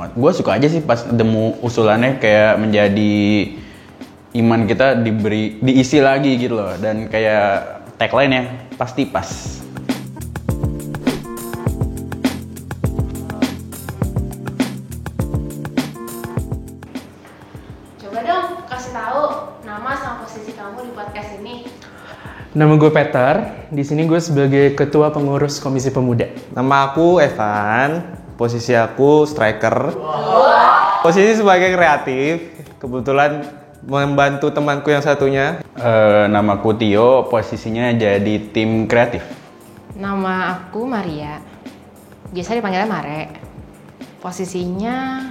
banget. Gue suka aja sih pas nemu usulannya kayak menjadi iman kita diisi lagi gitu loh. Dan kayak tagline-nya pasti pas. Coba dong kasih tahu nama sama posisi kamu di podcast ini. Nama gue Peter, di sini gue sebagai ketua pengurus Komisi Pemuda. Nama aku Evan, posisi aku striker. Posisi sebagai kreatif, kebetulan membantu temanku yang satunya. Namaku Tio, posisinya jadi tim kreatif. Nama aku Maria. Biasa dipanggilnya Mare. Posisinya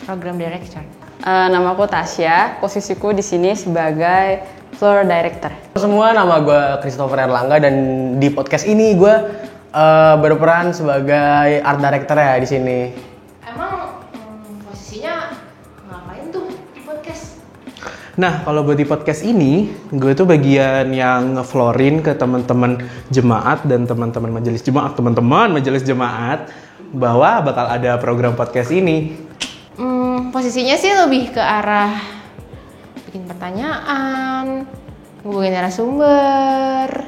program director. Nama aku Tasya, posisiku di sini sebagai floor director. Semua, nama gue Christopher Erlangga dan di podcast ini gue berperan sebagai art director ya di sini. Emang posisinya ngapain tuh di podcast? Nah, kalau buat di podcast ini, gue tuh bagian yang ngeflorin ke teman-teman jemaat dan teman-teman majelis jemaat bahwa bakal ada program podcast ini. Posisinya sih lebih ke arah bikin pertanyaan, hubungin narasumber,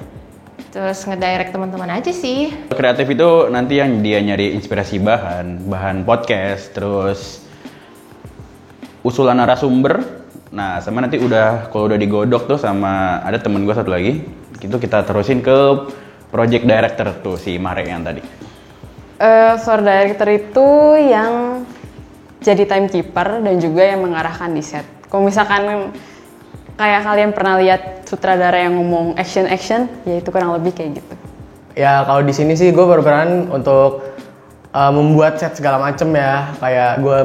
terus ngedirect teman-teman aja sih. Kreatif itu nanti yang dia nyari inspirasi bahan podcast, terus usulan narasumber. Nah, sama nanti kalau udah digodok tuh sama ada temen gue satu lagi, itu kita terusin ke project director tuh si Marek yang tadi. Floor director itu yang jadi timekeeper dan juga yang mengarahkan di set. Kalau misalkan kayak kalian pernah lihat sutradara yang ngomong action, ya itu kurang lebih kayak gitu. Ya kalau di sini sih gue berperan untuk membuat set segala macem ya, kayak gue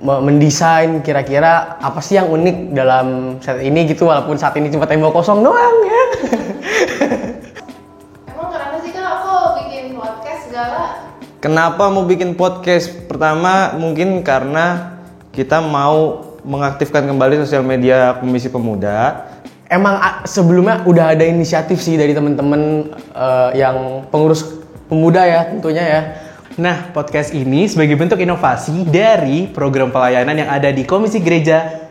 mendesain kira-kira apa sih yang unik dalam set ini gitu, walaupun saat ini cuma tembok kosong doang ya. Emang kenapa sih kak kok bikin podcast segala? Kenapa mau bikin podcast? Pertama mungkin karena kita mau mengaktifkan kembali sosial media Komisi Pemuda. Emang sebelumnya udah ada inisiatif sih dari teman-teman yang pengurus pemuda ya tentunya ya. Nah, podcast ini sebagai bentuk inovasi dari program pelayanan yang ada di Komisi Gereja.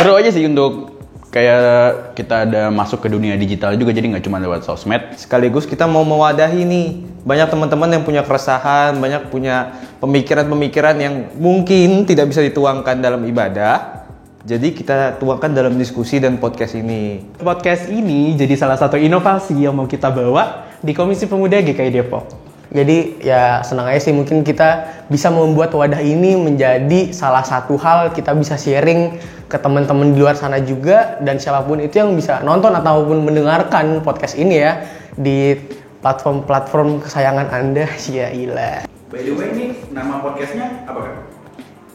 Seru aja sih untuk kayak kita ada masuk ke dunia digital juga, jadi nggak cuma lewat sosmed. Sekaligus kita mau mewadahi nih banyak teman-teman yang punya keresahan, banyak punya pemikiran-pemikiran yang mungkin tidak bisa dituangkan dalam ibadah. Jadi kita tuangkan dalam diskusi dan podcast ini. Podcast ini jadi salah satu inovasi yang mau kita bawa di Komisi Pemuda GKI Depok. Jadi ya senang aja sih mungkin kita bisa membuat wadah ini menjadi salah satu hal kita bisa sharing ke teman-teman di luar sana juga, dan siapapun itu yang bisa nonton ataupun mendengarkan podcast ini ya di platform-platform kesayangan Anda. Syailah. By the way nih, nama podcastnya apa kan?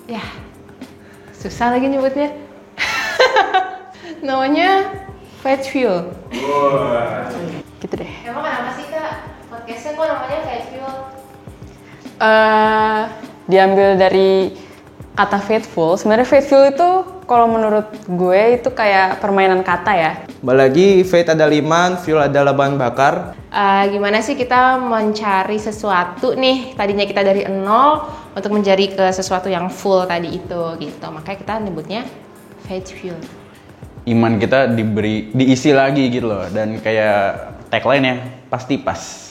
Ya, susah lagi nyebutnya. Namanya Fat Fuel. Gitu deh. Emang kenapa sih kak podcastnya kok namanya Fat Fuel? Diambil dari kata faithful. Sebenarnya faithful itu kalau menurut gue itu kayak permainan kata ya. Apalagi faith adalah iman, fuel adalah bahan bakar. Gimana sih kita mencari sesuatu nih, tadinya kita dari nol untuk menjadi ke sesuatu yang full tadi itu gitu. Makanya kita nyebutnya Fat Fuel. Iman kita diisi lagi gitu loh, dan kayak tagline-nya pasti pas.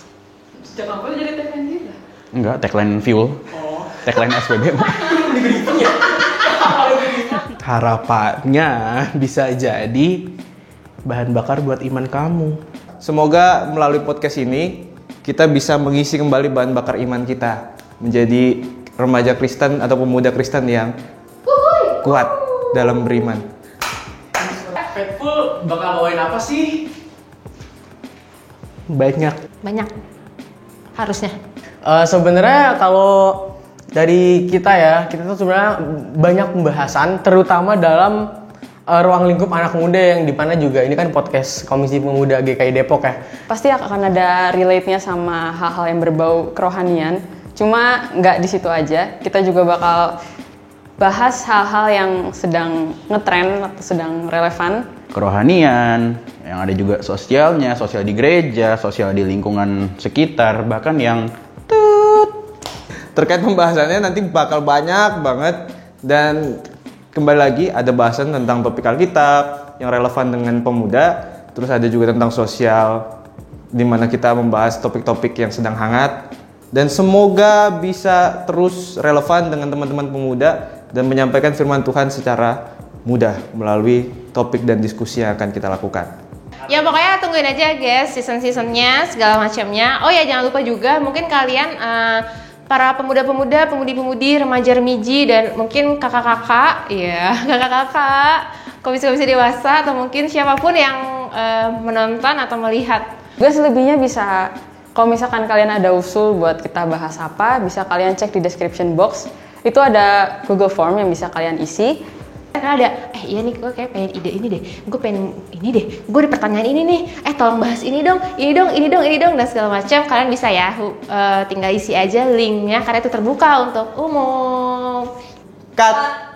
Sejak kapan jadi tagline gitu? Enggak, tagline fuel. Tagline SPB. Harapannya bisa jadi bahan bakar buat iman kamu. Semoga melalui podcast ini kita bisa mengisi kembali bahan bakar iman kita menjadi remaja Kristen atau pemuda Kristen yang kuat dalam beriman. Faithful bakal bawain apa sih? Banyak. Harusnya. Sebenarnya kalau dari kita tuh sebenarnya banyak pembahasan, terutama dalam ruang lingkup anak muda yang dimana juga ini kan podcast Komisi Pemuda GKI Depok ya. Pasti akan ada relate-nya sama hal-hal yang berbau kerohanian. Cuma nggak di situ aja. Kita juga bakal bahas hal-hal yang sedang ngetren atau sedang relevan. Kerohanian, yang ada juga sosialnya, sosial di gereja, sosial di lingkungan sekitar, bahkan yang terkait pembahasannya nanti bakal banyak banget. Dan kembali lagi ada bahasan tentang topik Alkitab yang relevan dengan pemuda. Terus ada juga tentang sosial, di mana kita membahas topik-topik yang sedang hangat. Dan semoga bisa terus relevan dengan teman-teman pemuda dan menyampaikan firman Tuhan secara mudah melalui topik dan diskusi yang akan kita lakukan. Ya pokoknya tungguin aja guys season-seasonnya segala macamnya. Oh ya jangan lupa juga mungkin kalian para pemuda-pemuda, pemudi-pemudi, remaja-remiji dan mungkin kakak-kakak, ya kakak-kakak, komisi-komisi dewasa atau mungkin siapapun yang menonton atau melihat. Juga selebihnya bisa, kalau misalkan kalian ada usul buat kita bahas apa, bisa kalian cek di description box. Itu ada Google Form yang bisa kalian isi. Karena ada, iya nih gue kayak pengen ide ini deh, gue pengen ini deh, gue ada pertanyaan ini nih, tolong bahas ini dong, dan segala macam. Kalian bisa ya, tinggal isi aja linknya karena itu terbuka untuk umum. Cut.